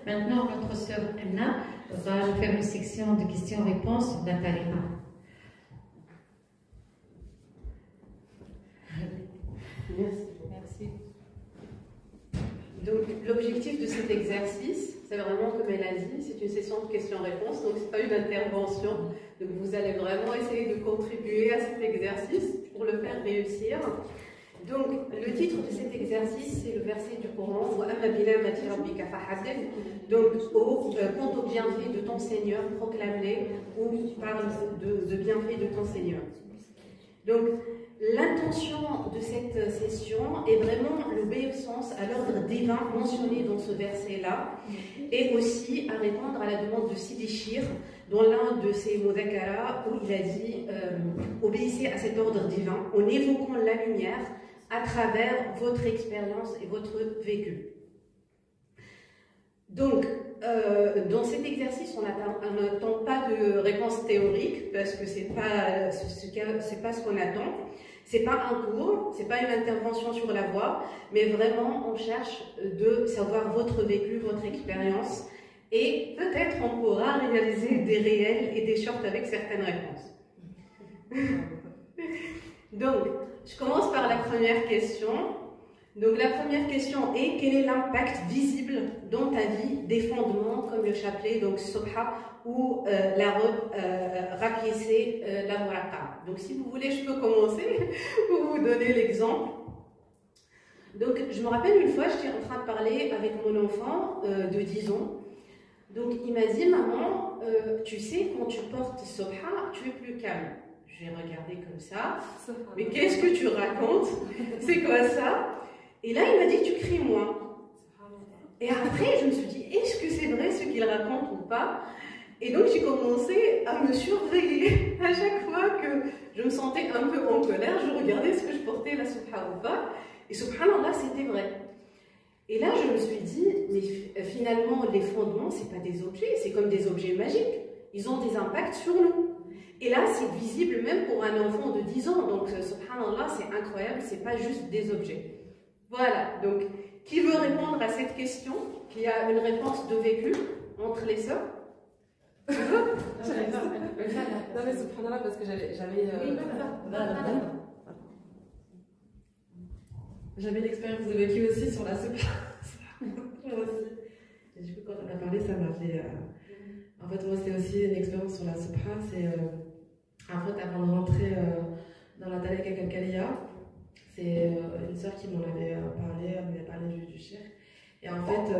Maintenant, notre sœur Anna va nous faire une section de questions-réponses de la tariqa. Merci. Donc, l'objectif de cet exercice, c'est vraiment, comme elle a dit, c'est une session de questions-réponses, donc ce n'est pas une intervention. Donc, vous allez vraiment essayer de contribuer à cet exercice pour le faire réussir. Donc, le titre de cet exercice, c'est le verset du Coran, donc, quant au bienfait de ton Seigneur, proclame-les, ou parle de bienfait de ton Seigneur. Donc, l'intention de cette session est vraiment l'obéissance à l'ordre divin mentionné dans ce verset-là, et aussi à répondre à la demande de Sidi Shir, dans l'un de ses mudhakara, où il a dit obéissez à cet ordre divin en évoquant la lumière à travers votre expérience et votre vécu. Donc, dans cet exercice, on n'attend pas de réponse théorique, parce que c'est pas ce qu'on attend. C'est pas un cours, c'est pas une intervention sur la voie, mais vraiment on cherche de savoir votre vécu, votre expérience, et peut-être on pourra réaliser des réels et des shorts avec certaines réponses. Donc, je commence par la première question. Donc la première question est: quel est l'impact visible dans ta vie des fondements comme le chapelet, donc Subha, ou la robe rapiécée, la muraqa? Donc si vous voulez, je peux commencer pour vous donner l'exemple. Donc je me rappelle une fois, j'étais en train de parler avec mon enfant de 10 ans. Donc il m'a dit: maman, tu sais, quand tu portes Subha, tu es plus calme. J'ai regardé comme ça. Mais qu'est-ce que tu racontes? C'est quoi ça? Et là, il m'a dit: tu cries moins. Et après, je me suis dit: est-ce que c'est vrai ce qu'il raconte ou pas? Et donc, j'ai commencé à me surveiller. À chaque fois que je me sentais un peu en colère, je regardais ce que je portais, la subha ou pas. Et subhanallah, c'était vrai. Et là, je me suis dit: mais finalement, les fondements, c'est pas des objets, c'est comme des objets magiques. Ils ont des impacts sur nous. Et là, c'est visible même pour un enfant de 10 ans. Donc, subhanallah, c'est incroyable, c'est pas juste des objets. Voilà, donc, qui veut répondre à cette question? Qui a une réponse de vécu entre les sœurs? Tu veux? Non, mais subhanallah, parce que j'avais l'expérience de vécu aussi sur la subha. Moi aussi. Et du coup, quand on a parlé, ça m'a fait. En fait, moi, c'est aussi une expérience sur la subha. C'est en fait, avant de rentrer dans la Talaka Kalkalia, c'est une sœur qui m'en avait parlé, elle m'avait parlé du shir. Et en fait,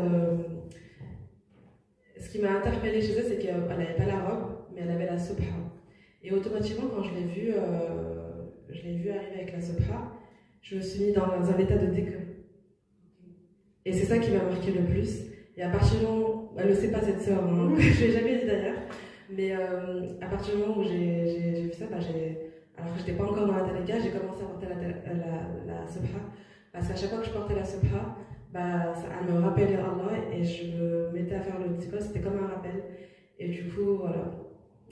ce qui m'a interpellée chez elle, c'est qu'elle n'avait pas la robe, mais elle avait la subha. Et automatiquement, quand je l'ai vue arriver avec la subha, je me suis mis dans un état de dhikr. Et c'est ça qui m'a marqué le plus. Et à partir du moment, elle ne le sait pas cette sœur, hein, je ne l'ai jamais dit d'ailleurs, mais à partir du moment où j'ai vu ça, alors que je n'étais pas encore dans la talaka, j'ai commencé à porter la subha. Parce qu'à chaque fois que je portais la subha, elle me rappelait Allah et je me mettais à faire le dhikr, c'était comme un rappel. Et du coup, voilà.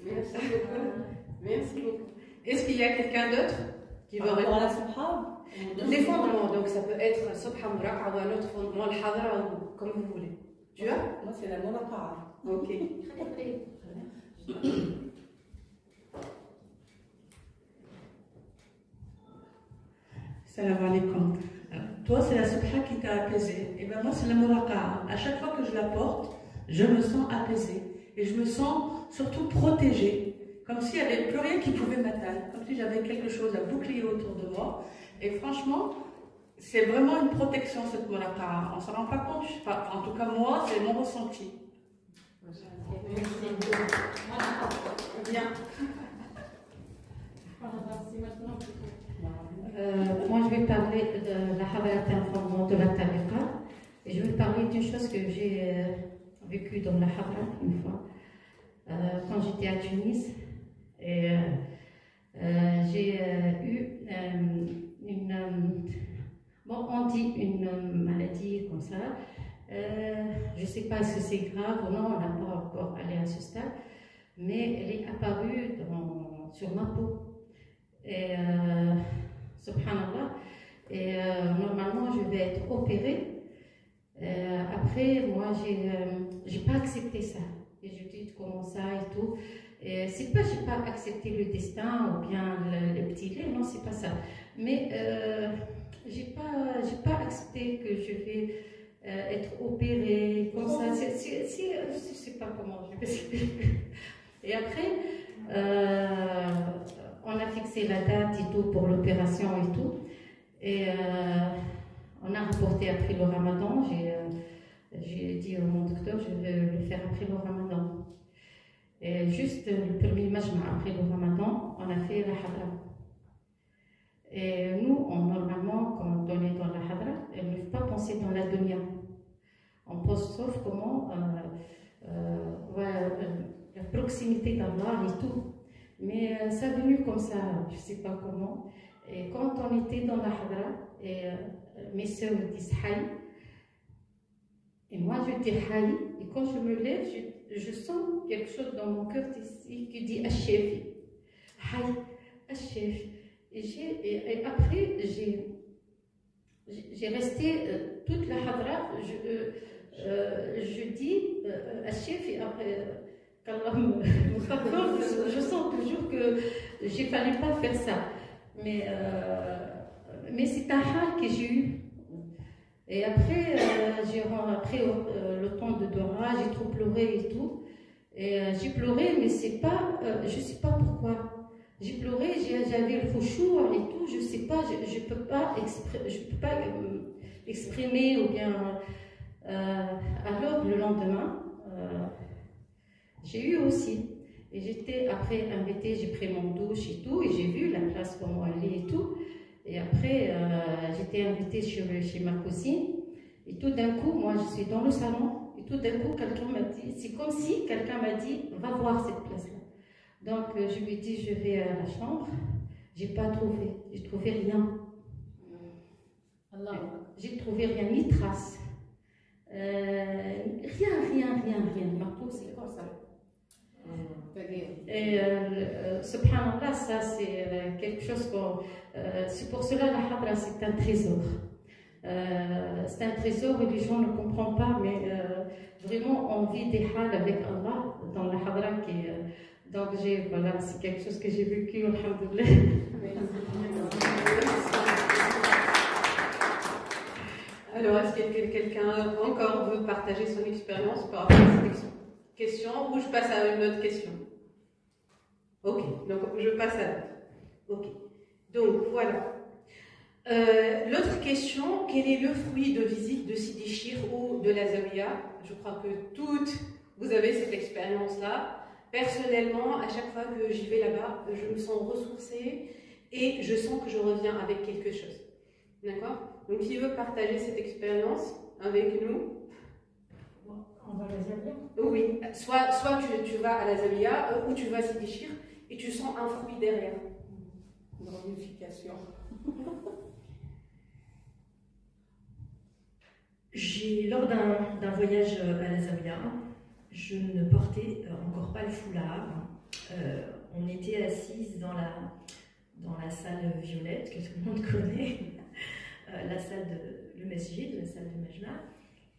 Merci beaucoup. Merci beaucoup. Est-ce qu'il y a quelqu'un d'autre qui veut répondre à la subha? Les fondements, donc ça peut être subha muraqa ou un autre fondement, le hadra, ou comme vous voulez. Tu as? Moi, c'est la muraqa. Ok. Salam alaikum. Toi, c'est la subha qui t'a apaisé. Et ben moi, c'est la muraqa. À chaque fois que je la porte, je me sens apaisée. Et je me sens surtout protégée. Comme s'il n'y avait plus rien qui pouvait m'atteindre. Comme si j'avais quelque chose à bouclier autour de moi. Et franchement, c'est vraiment une protection, cette muraqa. On ne s'en rend pas compte. En tout cas, moi, c'est mon ressenti. Merci. Bien. Moi, je vais parler de la Hadarat informante de la tariqa. Et je vais parler d'une chose que j'ai vécue dans la Hadra une fois. Quand j'étais à Tunis, et j'ai eu on dit une maladie comme ça. Je ne sais pas si c'est grave ou non, on n'a pas encore allé à ce stade, mais elle est apparue sur ma peau. Et subhanallah, et normalement je vais être opérée Après, moi, j'ai pas accepté ça. Et je dis comment ça et tout. C'est pas j'ai pas accepté le destin ou bien le petit lait, non, c'est pas ça. Mais j'ai pas accepté que je vais être opérée comme ça. Je sais pas comment je vais expliquer. Et après, on a fixé la date et tout pour l'opération et tout. Et on a reporté après le ramadan. J'ai dit à mon docteur, je vais le faire après le ramadan. Et juste le premier majma après le ramadan, on a fait la hadra. Et nous, normalement, quand on est dans la hadra, on ne peut pas penser dans la dunya. On pense sauf comment la proximité d'Allah et tout. Mais ça est venu comme ça, je ne sais pas comment. Et quand on était dans la hadra, et mes soeurs me disent Haï, et moi je dis Haï, et quand je me lève, je sens quelque chose dans mon cœur qui dit Achefi. Haï, Achefi. Et après, j'ai resté toute la hadra, je dis Achefi, après qu'Allah me raccorde, je sens toujours que je ne fallait pas faire ça. Mais c'est un hal que j'ai eu. Et après, le temps de Dora, j'ai trop pleuré et tout. Et j'ai pleuré, mais c'est pas, je ne sais pas pourquoi. J'ai pleuré, j'avais le khushu et tout, je ne sais pas, je peux pas exprimer ou bien. Alors, le lendemain, j'ai eu aussi. Et j'étais après invitée, j'ai pris mon douche et tout, et j'ai vu la classe comment elle est et tout. Et après, j'étais invitée chez ma cousine. Et tout d'un coup, moi, je suis dans le salon. Et tout d'un coup, quelqu'un m'a dit, c'est comme si quelqu'un m'a dit, va voir cette place-là. Donc, je lui ai dit, je vais à la chambre. J'ai pas trouvé. J'ai trouvé rien. J'ai trouvé rien, ni trace. Rien. Ma peau, c'est comme ça. Et subhanallah, ça c'est quelque chose c'est pour cela la hadra c'est un trésor. C'est un trésor et les gens ne comprennent pas, mais vraiment on vit des hals avec Allah dans la hadra donc voilà, c'est quelque chose que j'ai vécu, alhamdoulilah. Alors, est-ce que quelqu'un encore veut partager son expérience par rapport à cette question ou je passe à une autre question? Ok, donc je passe à l'autre. Ok, donc voilà. L'autre question, quel est le fruit de visite de Sidi Chir ou de la Zawiya? Je crois que toutes, vous avez cette expérience-là. Personnellement, à chaque fois que j'y vais là-bas, je me sens ressourcée et je sens que je reviens avec quelque chose. D'accord? Donc, qui veut partager cette expérience avec nous? On va à la Zawiya? Oui, soit tu vas à la Zawiya ou tu vas à Sidi Chir et tu sens un fruit derrière. Une ramification. Lors d'un voyage à la Zawiya, je ne portais encore pas le foulard. On était assises dans la salle violette que tout le monde connaît, la salle le masjid, la salle de Majma,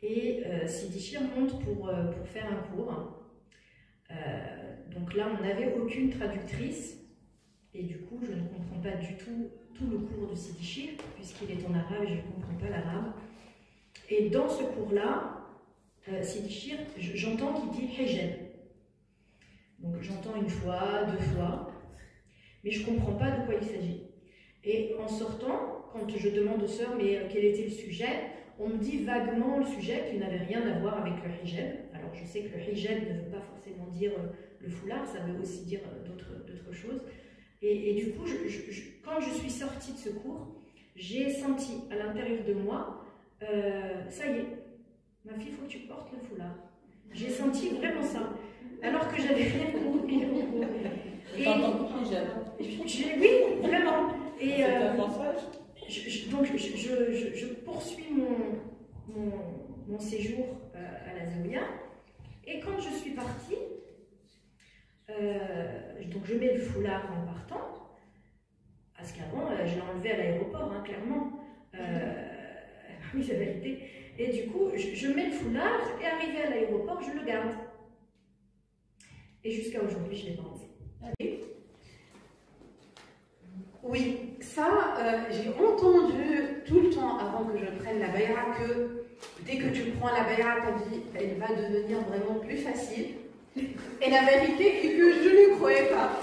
et Sidi Chir monte pour faire un cours. Donc là, on n'avait aucune traductrice, et du coup, je ne comprends pas du tout le cours de Sidi Chir, puisqu'il est en arabe et je ne comprends pas l'arabe. Et dans ce cours-là, Sidi Chir, j'entends qu'il dit hijab. Donc j'entends une fois, deux fois, mais je ne comprends pas de quoi il s'agit. Et en sortant, quand je demande aux sœurs mais quel était le sujet, on me dit vaguement le sujet qui n'avait rien à voir avec le hijab. Alors je sais que le hijab ne veut pas forcément dire le foulard, ça veut aussi dire d'autres choses. Et du coup, quand je suis sortie de ce cours, j'ai senti à l'intérieur de moi, ça y est, ma fille, il faut que tu portes le foulard. J'ai senti vraiment ça, alors que j'avais rien compris. Oui, vraiment. Et donc je poursuis mon séjour à la Zawiya. Et quand je suis partie, donc je mets le foulard en partant, parce qu'avant je l'ai enlevé à l'aéroport, hein, clairement. Oui, la vérité. Et du coup, je mets le foulard et arrivé à l'aéroport, je le garde. Et jusqu'à aujourd'hui, je l'ai pas enlevé. Oui, ça, j'ai entendu tout le temps avant que je prenne la bay'a que dès que tu prends la bay'a, ta vie, elle va devenir vraiment plus facile. Et la vérité est que je ne croyais pas.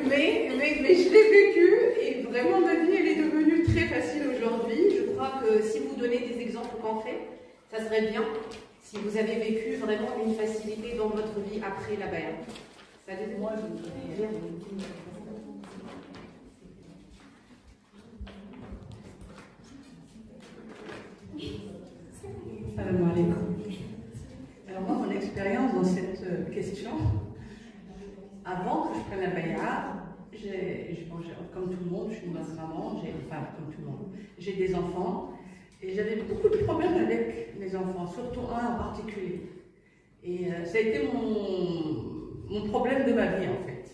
mais je l'ai vécu et vraiment ma vie, elle est devenue très facile aujourd'hui. Je crois que si vous donnez des exemples concrets, ça serait bien si vous avez vécu vraiment une facilité dans votre vie après la bay'a. Moi, je voudrais dire. Salam alaikum. Alors moi, mon expérience dans cette question, avant que je prenne la bay'a, comme tout le monde, je suis une maman, comme tout le monde, j'ai des enfants et j'avais beaucoup de problèmes avec mes enfants, surtout un en particulier. Et ça a été mon problème de ma vie en fait.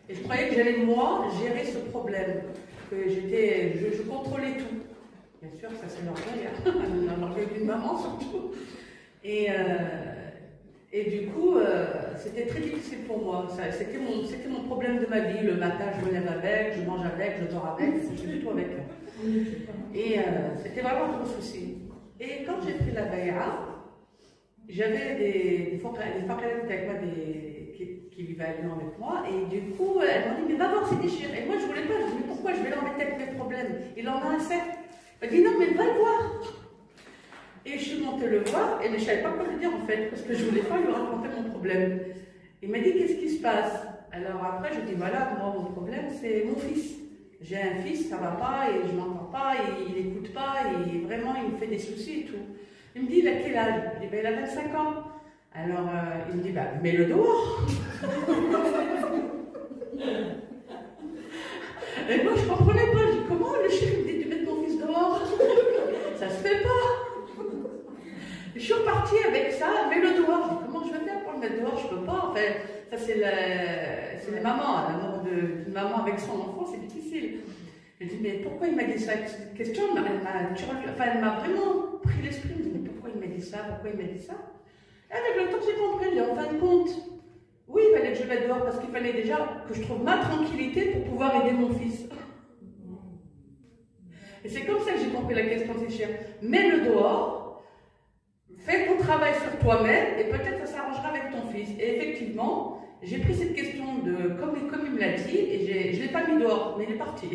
Et je croyais que j'allais moi gérer ce problème, que je contrôlais tout. Bien sûr, ça c'est l'orgueil, l'orgueil d'une maman surtout. Et du coup, c'était très difficile pour moi. C'était mon problème de ma vie. Le matin, je me lève avec, je mange avec, je dors avec, je fais tout avec. Et c'était vraiment un gros souci. Et quand j'ai pris la bay'a, j'avais des faqalettes avec moi qui vivaient à Lyon avec moi. Et du coup, elles m'ont dit, mais va voir, c'est déchiré. Et moi, je voulais pas. Je me dis, mais pourquoi je vais l'embêter avec mes problèmes? Il en a assez. Elle m'a dit, non, mais va le voir. Et je suis montée le voir, et je ne savais pas quoi lui dire en fait, parce que je ne voulais pas lui raconter mon problème. Il m'a dit, qu'est-ce qui se passe? Alors après, je dis, voilà, moi, mon problème, c'est mon fils. J'ai un fils, ça ne va pas, et je ne m'entends pas, et il n'écoute pas, et vraiment, il me fait des soucis et tout. Il me dit, il a quel âge? Je dis, ben, il a 25 ans. Alors, il me dit, bah, mets-le dehors. Et moi, je ne comprenais pas. Je dis, comment le chef me dit de mettre mon fils dehors? Ça se fait pas. Je suis repartie avec ça, mets-le dehors. Je dis, comment je vais faire pour le mettre dehors? Je ne peux pas. Enfin, ça, c'est les mamans. L'amour d'une maman avec son enfant, c'est difficile. Je dis, mais pourquoi il m'a dit ça? Cette question, elle m'a vraiment pris l'esprit. Je me dis, mais pourquoi il m'a dit ça? Pourquoi il m'a dit ça? Et avec le temps, j'ai compris. En fin de compte, oui, il fallait que je le mette dehors parce qu'il fallait déjà que je trouve ma tranquillité pour pouvoir aider mon fils. Et c'est comme ça que j'ai compris la question, c'est cher. Mets-le dehors, fais ton travail sur toi-même et peut-être ça s'arrangera avec ton fils. Et effectivement, j'ai pris cette question comme il me l'a dit et je ne l'ai pas mis dehors, mais il est parti.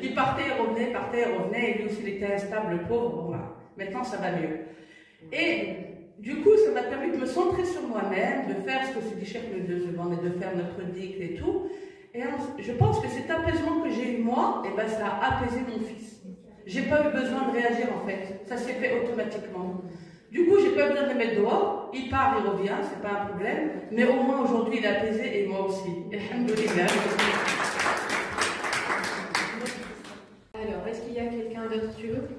Il partait, il revenait, et lui aussi il était instable, le pauvre. Bon, voilà. Maintenant ça va mieux. Et du coup, ça m'a permis de me centrer sur moi-même, de faire ce que c'est Cheikh nous demandait de faire, notre dicte et tout. Et je pense que cet apaisement que j'ai eu moi, eh ben, ça a apaisé mon fils. J'ai pas eu besoin de réagir en fait, ça s'est fait automatiquement. Du coup, j'ai pas besoin de le mettre dehors, il part, il revient, c'est pas un problème, mais au moins aujourd'hui il est apaisé et moi aussi. Alhamdoulilah. Alors, est-ce qu'il y a quelqu'un d'autre sur eux?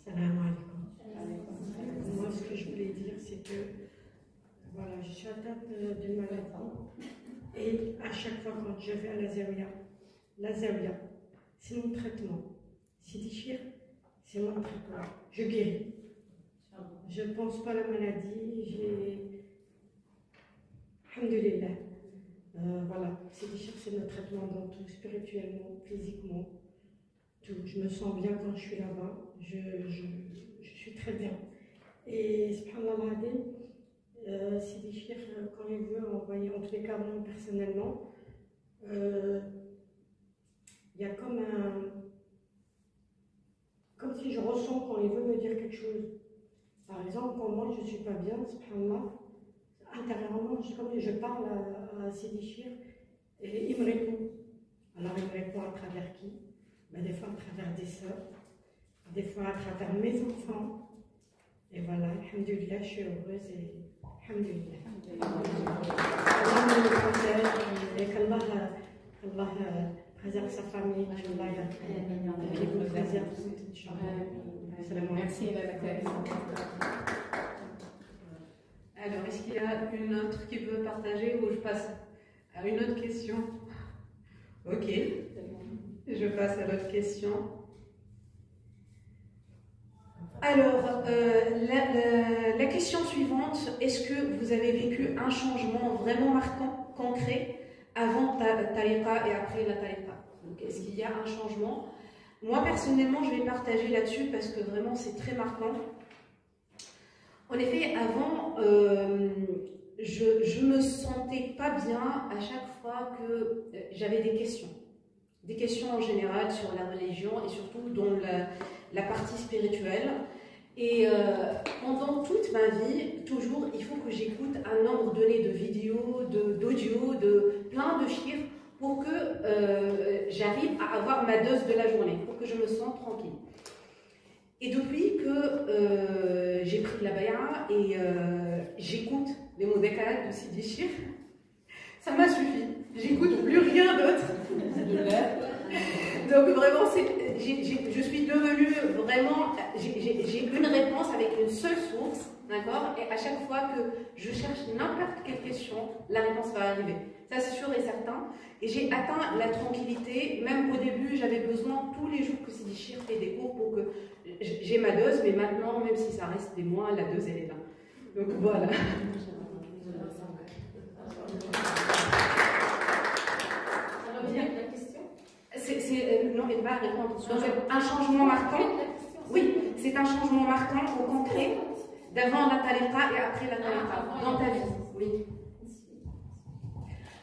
Salam alaikum. Moi, ce que je voulais dire, c'est que voilà, je suis atteinte d'une maladie et à chaque fois quand je vais à la zaouia, c'est mon traitement. Sidi Cheikh, c'est mon traitement. Je guéris. Je ne pense pas à la maladie, alhamdoulilah. Voilà, Sidi Cheikh, c'est notre traitement dans tout, spirituellement, physiquement. Tout. Je me sens bien quand je suis là-bas, je suis très bien. Et subhanallah, Sidi Cheikh, quand il veut envoyer, en tous les cas, moi personnellement, il y a comme si je ressens quand il veut me dire quelque chose. Par exemple, quand moi je ne suis pas bien, subhanallah, intérieurement, je parle à Sidi Cheikh et il me répond. Alors il me répond à travers qui? Ben, des fois à travers des sœurs, des fois à travers mes enfants. Et voilà, alhamdoulilah, je suis heureuse et alhamdoulilah. Allah me protège et qu'Allah préserve sa famille, qu'il vous préserve. Merci. Alors, est-ce qu'il y a une autre qui veut partager ou je passe à une autre question? Ok, je passe à l'autre question. Alors, la question suivante, est-ce que vous avez vécu un changement vraiment marquant, concret, avant ta tariqa et après la tariqa? Donc, est-ce qu'il y a un changement? Moi, personnellement, je vais partager là-dessus parce que vraiment, c'est très marquant. En effet, avant, je me sentais pas bien à chaque fois que j'avais des questions. Des questions en général sur la religion et surtout dans la partie spirituelle. Et pendant toute ma vie, toujours, il faut que j'écoute un nombre donné de vidéos, d'audio, de plein de chiffres pour que j'arrive à avoir ma dose de la journée, pour que je me sente tranquille. Et depuis que j'ai pris la bay'a et j'écoute les mots d'Ekad de Sidi Chir, ça m'a suffi. J'écoute plus rien d'autre. Donc vraiment, je suis devenue vraiment, j'ai une réponse avec une seule source, d'accord? Et à chaque fois que je cherche n'importe quelle question, la réponse va arriver. Ça c'est sûr et certain. Et j'ai atteint la tranquillité. Même au début, j'avais besoin tous les jours que Sidi Chir fait des cours pour que j'ai ma dose. Mais maintenant, même si ça reste des mois, la dose elle est là. Donc voilà. Non, elle va répondre. Donc, un changement marquant. Oui, c'est un changement marquant au concret d'avant la tariqa et après la tariqa dans ta vie. Oui.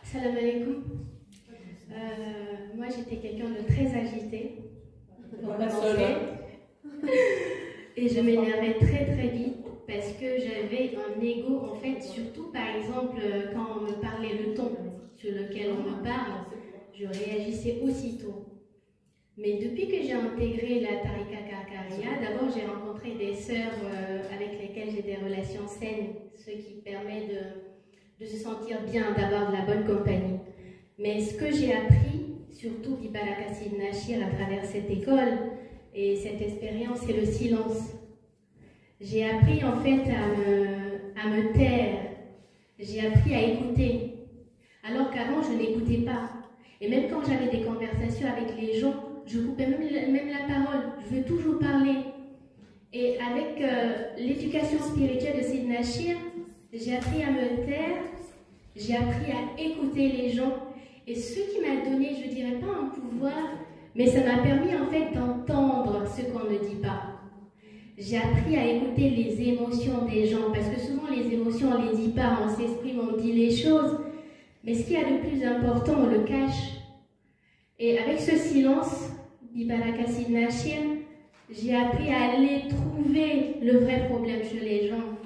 Salam alaikum. Moi, j'étais quelqu'un de très agité. Et je m'énervais très très vite parce que j'avais un ego, en fait, surtout par exemple quand on me parlait le ton sur lequel on me parle, je réagissais aussitôt. Mais depuis que j'ai intégré la Tariqa Karkaria, d'abord j'ai rencontré des sœurs avec lesquelles j'ai des relations saines, ce qui permet de se sentir bien, d'avoir de la bonne compagnie. Mais ce que j'ai appris, surtout d'Ibaraka Sid Nachir à travers cette école et cette expérience, c'est le silence. J'ai appris en fait à me taire, j'ai appris à écouter, alors qu'avant je n'écoutais pas. Et même quand j'avais des conversations avec les gens, je coupais même la parole, je veux toujours parler. Et avec l'éducation spirituelle de Sid Nachir, j'ai appris à me taire, j'ai appris à écouter les gens. Et ce qui m'a donné, je ne dirais pas un pouvoir, mais ça m'a permis en fait d'entendre ce qu'on ne dit pas. J'ai appris à écouter les émotions des gens, parce que souvent les émotions, on ne les dit pas, on s'exprime, on dit les choses. Mais ce qu'il y a de plus important, on le cache. Et avec ce silence, Ibaraka Sid Nachir, j'ai appris à aller trouver le vrai problème chez les gens.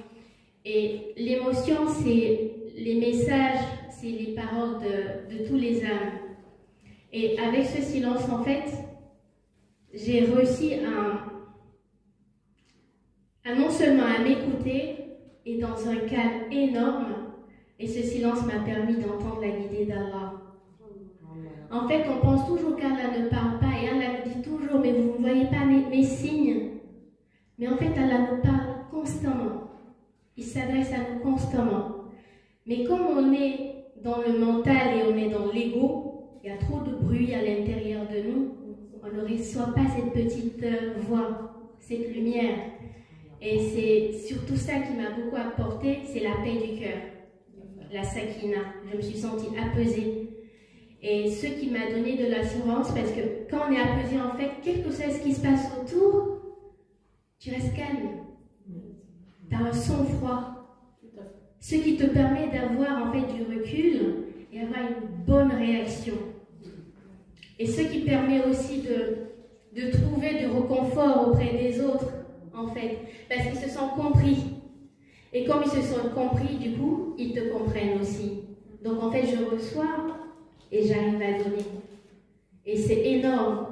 Et l'émotion, c'est les messages, c'est les paroles de tous les âmes. Et avec ce silence, en fait, j'ai réussi à non seulement à m'écouter, et dans un calme énorme, et ce silence m'a permis d'entendre la guidée d'Allah. En fait, on pense toujours qu'Allah ne parle pas, et Allah nous dit toujours, mais vous ne voyez pas mes signes. Mais en fait, Allah nous parle constamment. Il s'adresse à nous constamment. Mais comme on est dans le mental et on est dans l'ego, il y a trop de bruit à l'intérieur de nous, on ne reçoit pas cette petite voix, cette lumière. Et c'est surtout ça qui m'a beaucoup apporté, c'est la paix du cœur, la sakina. Je me suis sentie apaisée. Et ce qui m'a donné de l'assurance, parce que quand on est apaisé, en fait, quel que soit ce qui se passe autour, tu restes calme. Tu as un sang-froid. Ce qui te permet d'avoir en fait du recul et avoir une bonne réaction. Et ce qui permet aussi de trouver du réconfort auprès des autres, en fait, parce qu'ils se sentent compris. Et comme ils se sentent compris, du coup, ils te comprennent aussi. Donc en fait, je reçois et j'arrive à donner. Et c'est énorme.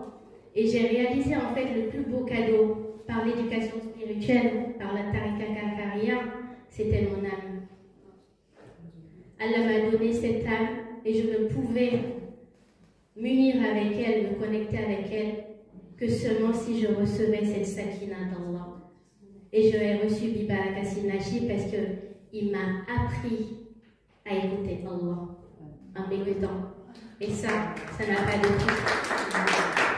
Et j'ai réalisé en fait le plus beau cadeau par l'éducation spirituelle, par la Tariqa Karkaria, c'était mon âme. Allah m'a donné cette âme et je ne pouvais m'unir avec elle, me connecter avec elle, que seulement si je recevais cette sakina d'Allah. Et j'aurais reçu Bibaraka Sinachi parce qu'il m'a appris à écouter Allah en m'écoutant. Et ça n'a pas de prix.